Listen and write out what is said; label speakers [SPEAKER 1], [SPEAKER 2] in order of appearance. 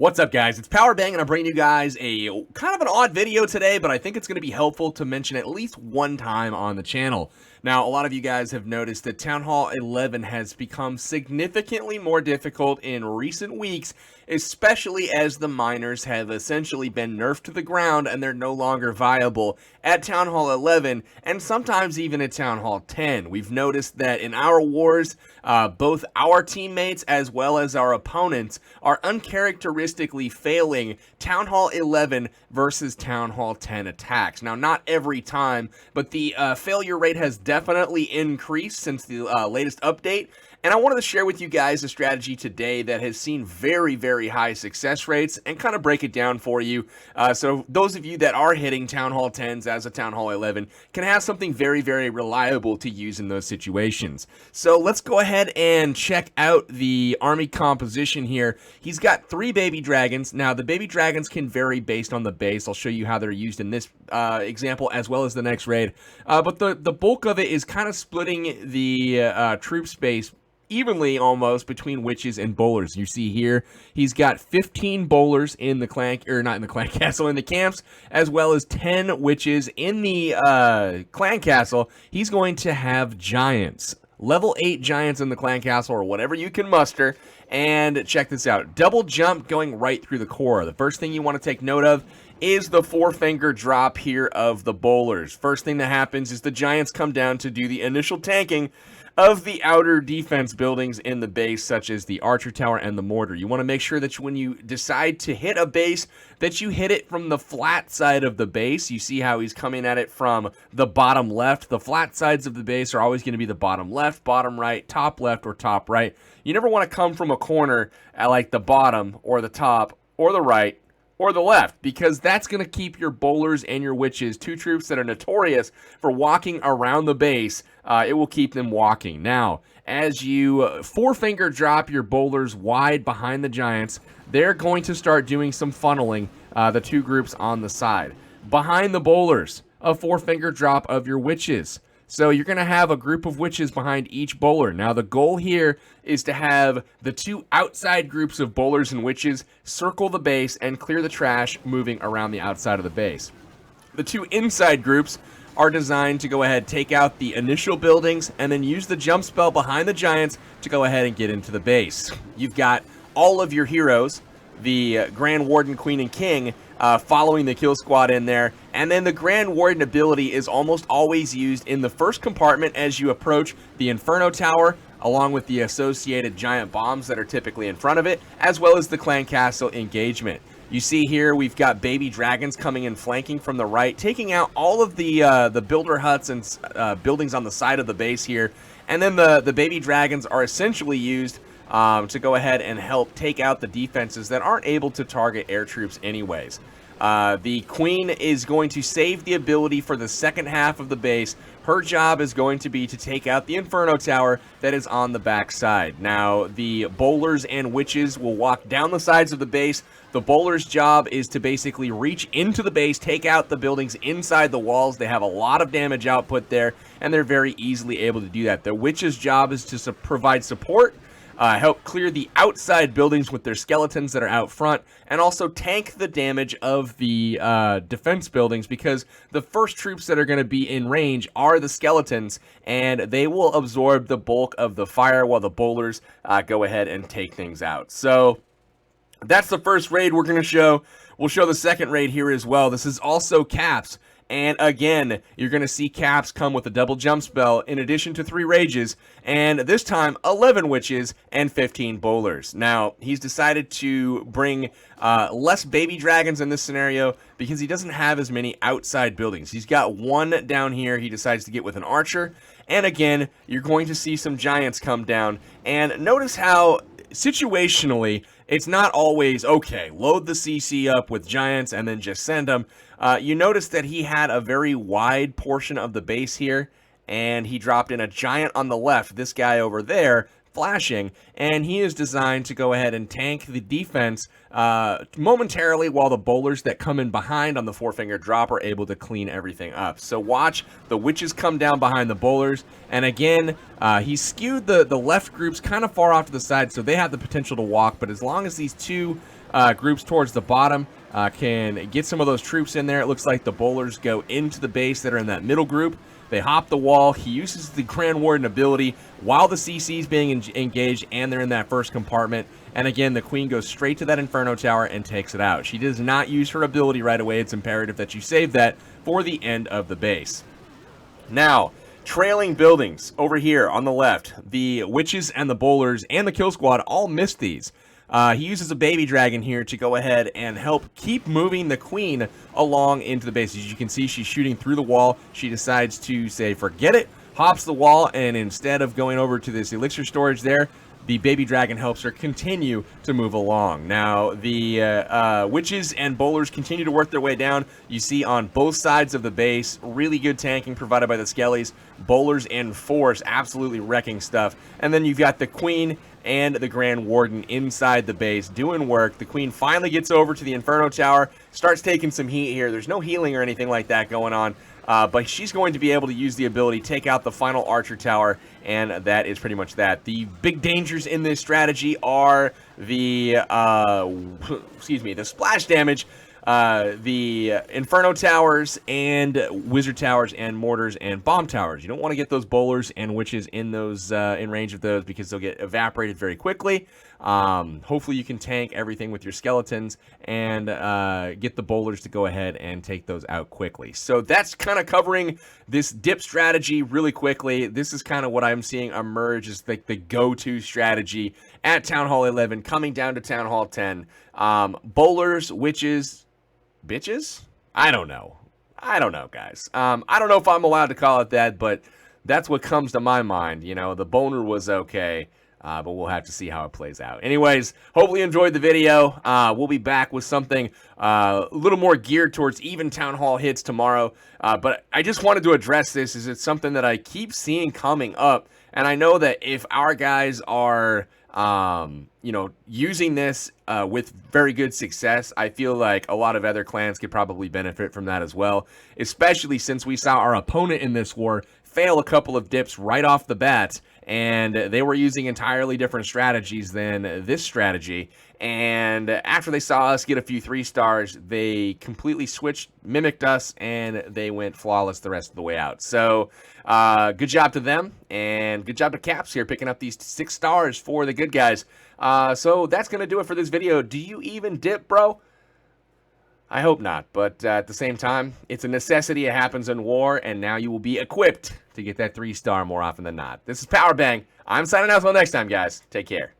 [SPEAKER 1] What's up, guys? It's Powerbang, and I'm bringing you guys a kind of an odd video today, but I think it's going to be helpful to mention at least one time on the channel. Now, a lot of you guys have noticed that Town Hall 11 has become significantly more difficult in recent weeks, especially as the miners have essentially been nerfed to the ground and they're no longer viable at Town Hall 11 and sometimes even at Town Hall 10. We've noticed that in our wars, both our teammates as well as our opponents are uncharacteristically failing Town Hall 11 versus Town Hall 10 attacks. Now, not every time, but the failure rate has definitely increased since the latest update. And I wanted to share with you guys a strategy today that has seen very, very high success rates and kind of break it down for you. So those of you that are hitting Town Hall 10s as a Town Hall 11 can have something very, very reliable to use in those situations. So let's go ahead and check out the army composition here. He's got 3 baby dragons. Now, the baby dragons can vary based on the base. I'll show you how they're used in this example as well as the next raid. But the bulk of it is kind of splitting the troop space evenly almost between witches and bowlers. You see here, he's got 15 bowlers in the clan, or not in the clan castle, in the camps, as well as 10 witches in the clan castle. He's going to have giants, level 8 giants in the clan castle, or whatever you can muster. And check this out, double jump going right through the core. The first thing you want to take note of is the 4-finger drop here of the bowlers. First thing that happens is the giants come down to do the initial tanking of the outer defense buildings in the base, such as the archer tower and the mortar. You want to make sure that when you decide to hit a base, that you hit it from the flat side of the base. You see how he's coming at it from the bottom left. The flat sides of the base are always going to be the bottom left, bottom right, top left, or top right. You never want to come from a corner at like the bottom or the top or the right or the left, because that's going to keep your bowlers and your witches, 2 troops that are notorious for walking around the base, it will keep them walking. Now, as you 4-finger drop your bowlers wide behind the giants, they're going to start doing some funneling, the 2 groups on the side. Behind the bowlers, a 4-finger drop of your witches. So you're going to have a group of witches behind each bowler. Now, the goal here is to have the 2 outside groups of bowlers and witches circle the base and clear the trash moving around the outside of the base. The 2 inside groups are designed to go ahead, take out the initial buildings, and then use the jump spell behind the giants to go ahead and get into the base. You've got all of your heroes, the Grand Warden, Queen, and King, following the kill squad in there, and then the Grand Warden ability is almost always used in the first compartment as you approach the Inferno Tower, along with the associated giant bombs that are typically in front of it, as well as the Clan Castle engagement. You see here we've got baby dragons coming in flanking from the right, taking out all of the builder huts and buildings on the side of the base here, and then the baby dragons are essentially used to go ahead and help take out the defenses that aren't able to target air troops anyways. The Queen is going to save the ability for the second half of the base. Her job is going to be to take out the Inferno Tower that is on the back side. Now, the bowlers and witches will walk down the sides of the base. The bowler's job is to basically reach into the base, take out the buildings inside the walls. They have a lot of damage output there, and they're very easily able to do that. The witch's job is to provide support, help clear the outside buildings with their skeletons that are out front, and also tank the damage of the defense buildings, because the first troops that are going to be in range are the skeletons, and they will absorb the bulk of the fire while the bowlers go ahead and take things out. So that's the first raid we're going to show. We'll show the second raid here as well. This is also Caps. And again, you're going to see Caps come with a double jump spell in addition to 3 rages, and this time 11 witches and 15 bowlers. Now, he's decided to bring less baby dragons in this scenario because he doesn't have as many outside buildings. He's got 1 down here he decides to get with an archer, and again, you're going to see some giants come down. And notice how situationally, it's not always, okay, load the CC up with giants and then just send them. You notice that he had a very wide portion of the base here, and he dropped in a giant on the left, this guy over there, flashing, and he is designed to go ahead and tank the defense momentarily while the bowlers that come in behind on the 4-finger drop are able to clean everything up. So watch the witches come down behind the bowlers, and again, he skewed the left groups kind of far off to the side, so they have the potential to walk, but as long as these 2 groups towards the bottom can get some of those troops in there. It looks like the bowlers go into the base that are in that middle group. They hop the wall. He uses the Grand Warden ability while the CC is being engaged and they're in that first compartment. And again, the queen goes straight to that Inferno Tower and takes it out. She does not use her ability right away. It's imperative that you save that for the end of the base. Now, trailing buildings over here on the left. The witches and the bowlers and the kill squad all missed these. He uses a baby dragon here to go ahead and help keep moving the queen along into the base. As you can see, she's shooting through the wall. She decides to say, forget it, hops the wall, and instead of going over to this elixir storage there, the baby dragon helps her continue to move along. Now, the witches and bowlers continue to work their way down. You see on both sides of the base, really good tanking provided by the skellies. Bowlers and force absolutely wrecking stuff. And then you've got the queen and the Grand Warden inside the base doing work. The queen finally gets over to the Inferno Tower, starts taking some heat here. There's no healing or anything like that going on. But she's going to be able to use the ability, take out the final Archer Tower, and that is pretty much that. The big dangers in this strategy are the, the splash damage, the Inferno Towers, and Wizard Towers, and Mortars, and Bomb Towers. You don't want to get those bowlers and witches in those in range of those because they'll get evaporated very quickly. Hopefully you can tank everything with your skeletons and get the bowlers to go ahead and take those out quickly. So that's kind of covering this dip strategy really quickly. This is kind of what I'm seeing emerge as like the go-to strategy at Town Hall 11 coming down to Town Hall 10. Bowlers, witches, bitches? I don't know, guys. I don't know if I'm allowed to call it that, but that's what comes to my mind. You know, the boner was okay. But we'll have to see how it plays out. Anyways, hopefully you enjoyed the video. We'll be back with something a little more geared towards even Town Hall hits tomorrow. But I just wanted to address this, as it's something that I keep seeing coming up. And I know that if our guys are, using this with very good success, I feel like a lot of other clans could probably benefit from that as well. Especially since we saw our opponent in this war fail a couple of dips right off the bat, and they were using entirely different strategies than this strategy. And after they saw us get a few 3 stars, they completely switched, mimicked us, and they went flawless the rest of the way out. So good job to them, and good job to Caps here picking up these 6 stars for the good guys. So that's going to do it for this video. Do you even dip, bro? I hope not, but at the same time, it's a necessity. It happens in war, and now you will be equipped to get that 3 star more often than not. This is Powerbang. I'm signing out until next time, guys. Take care.